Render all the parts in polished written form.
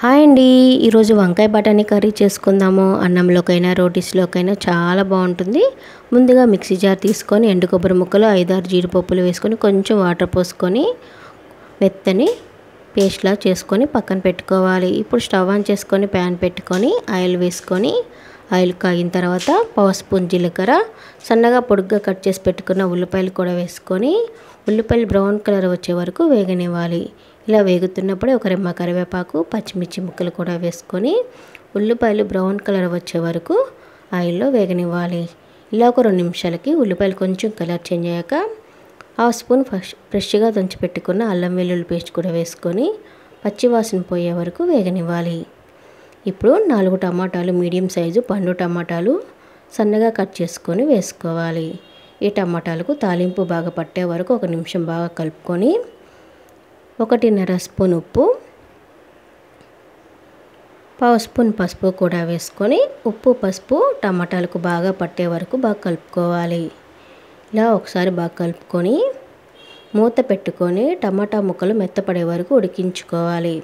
Hi అండి, ఈరోజు వంకాయ బఠానీ కర్రీ చేసుకుందాము. అన్నంలోకైనా రోటీస్లోకైనా చాలా బాగుంటుంది. ముందుగా మిక్సీ జార్ తీసుకొని ఎండు కొబ్బరి ముక్కలు 5-6 జీడిపప్పులు వేసుకొని కొంచెం వాటర్ పోసుకొని మెత్తని పేస్ట్లా చేసుకొని పక్కన పెట్టుకోవాలి. ఇప్పుడు స్టవ్ ఆన్ చేసుకొని ప్యాన్ పెట్టుకొని ఆయిల్ వేసుకొని ఆయిల్ కాగిన తర్వాత 1 స్పూన్ జీలకర్ర, సన్నగా పొడుగ్గా కట్ చేసి పెట్టుకున్న ఉల్లిపాయలు కూడా వేసుకొని ఉల్లిపాయలు బ్రౌన్ కలర్ వచ్చే వరకు వేగనివ్వాలి. ఇలా వేగుతున్నప్పుడే ఒక రెమ్మ కరివేపాకు, పచ్చిమిర్చి ముక్కలు కూడా వేసుకొని ఉల్లిపాయలు బ్రౌన్ కలర్ వచ్చే వరకు ఆయిల్లో వేగనివ్వాలి. ఇలా ఒక 2 నిమిషాలకి ఉల్లిపాయలు కొంచెం కలర్ చేంజ్ అయ్యాక 1/2 స్పూన్ ఫ్రెష్గా దంచి పెట్టుకున్న అల్లం వెల్లుల్లి పేస్ట్ కూడా వేసుకొని పచ్చివాసన పోయే వరకు వేగనివ్వాలి. ఇప్పుడు 4 టమాటాలు, మీడియం సైజు పండు టమాటాలు సన్నగా కట్ చేసుకొని వేసుకోవాలి. ఈ టమాటాలకు తాలింపు బాగా పట్టే వరకు 1 నిమిషం బాగా కలుపుకొని 1.5 స్పూన్ ఉప్పు, 1/2 స్పూన్ పసుపు కూడా వేసుకొని ఉప్పు పసుపు టమాటాలకు బాగా పట్టే వరకు బాగా కలుపుకోవాలి. ఇలా ఒకసారి బాగా కలుపుకొని మూత పెట్టుకొని టమాటా ముక్కలు మెత్తపడే వరకు ఉడికించుకోవాలి.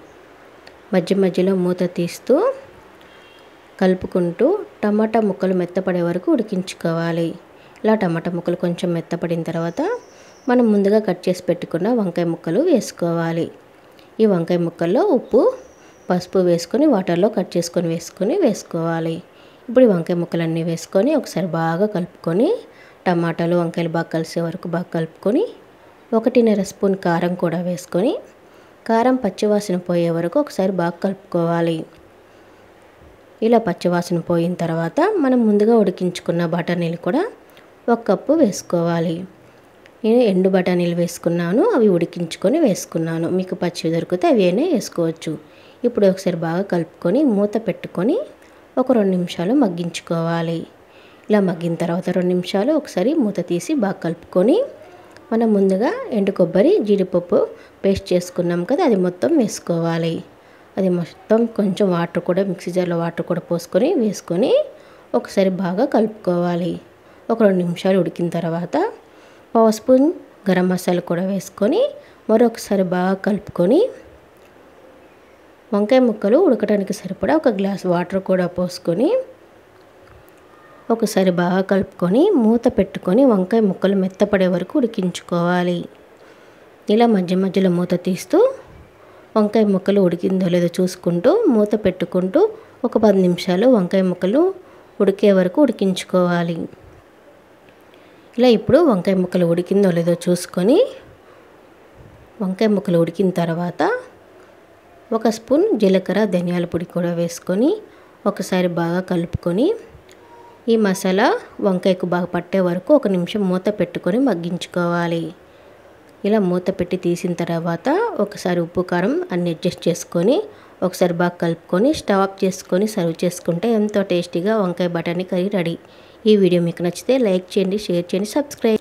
మధ్య మధ్యలో మూత తీస్తూ కలుపుకుంటూ టమాటా ముక్కలు మెత్తపడే వరకు ఉడికించుకోవాలి. ఇలా టమాటా ముక్కలు కొంచెం మెత్తపడిన తర్వాత మనం ముందుగా కట్ చేసి పెట్టుకున్న వంకాయ ముక్కలు వేసుకోవాలి. ఈ వంకాయ ముక్కల్లో ఉప్పు పసుపు వేసుకొని వాటర్లో కట్ చేసుకొని వేసుకోవాలి. ఇప్పుడు ఈ వంకాయ ముక్కలన్నీ వేసుకొని ఒకసారి బాగా కలుపుకొని టమాటాలు వంకాయలు బాగా కలిసే వరకు బాగా కలుపుకొని 1.5 స్పూన్ కారం కూడా వేసుకొని కారం పచ్చివాసన పోయే వరకు ఒకసారి బాగా కలుపుకోవాలి. ఇలా పచ్చివాసన పోయిన తర్వాత మనం ముందుగా ఉడికించుకున్న బఠానీలు కూడా 1 కప్పు వేసుకోవాలి. నేను ఎండు బఠానీలు వేసుకున్నాను, అవి ఉడికించుకొని వేసుకున్నాను. మీకు పచ్చి దొరికితే అవి అయినా వేసుకోవచ్చు. ఇప్పుడు ఒకసారి బాగా కలుపుకొని మూత పెట్టుకొని ఒక 2 నిమిషాలు మగ్గించుకోవాలి. ఇలా మగ్గిన తర్వాత 2 నిమిషాలు ఒకసారి మూత తీసి బాగా కలుపుకొని మనం ముందుగా ఎండు కొబ్బరి జీడిపప్పు పేస్ట్ చేసుకున్నాం కదా, అది మొత్తం వేసుకోవాలి. అది మొత్తం కొంచెం వాటర్ కూడా మిక్సీ జార్లో వాటర్ కూడా పోసుకొని వేసుకొని ఒకసారి బాగా కలుపుకోవాలి. ఒక 2 నిమిషాలు ఉడికిన తర్వాత 1/2 స్పూన్ గరం మసాలా కూడా వేసుకొని మరొకసారి బాగా కలుపుకొని వంకాయ ముక్కలు ఉడకడానికి సరిపడా 1 గ్లాస్ వాటర్ కూడా పోసుకొని ఒకసారి బాగా కలుపుకొని మూత పెట్టుకొని వంకాయ ముక్కలు మెత్తపడే వరకు ఉడికించుకోవాలి. ఇలా మధ్య మధ్యలో మూత తీస్తూ వంకాయ ముక్కలు ఉడికిందో లేదో చూసుకుంటూ మూత పెట్టుకుంటూ ఒక 10 నిమిషాలు వంకాయ ముక్కలు ఉడికే వరకు ఉడికించుకోవాలి. ఇలా ఇప్పుడు వంకాయ ముక్కలు ఉడికిందో లేదో చూసుకొని వంకాయ ముక్కలు ఉడికిన తర్వాత 1 స్పూన్ జీలకర్ర ధనియాల పొడి కూడా వేసుకొని ఒకసారి బాగా కలుపుకొని ఈ మసాలా వంకాయకు బాగా పట్టే వరకు 1 నిమిషం మూత పెట్టుకొని మగ్గించుకోవాలి. ఇలా మూత పెట్టి తీసిన తర్వాత ఒకసారి ఉప్పు కారం అన్ని అడ్జస్ట్ చేసుకొని ఒకసారి బాగా కలుపుకొని స్టవ్ ఆఫ్ చేసుకొని సర్వ్ చేసుకుంటే ఎంతో టేస్టీగా వంకాయ బఠానీ కర్రీ రెడీ. ఈ వీడియో మీకు నచ్చితే లైక్ చేయండి, షేర్ చేయండి, సబ్స్క్రైబ్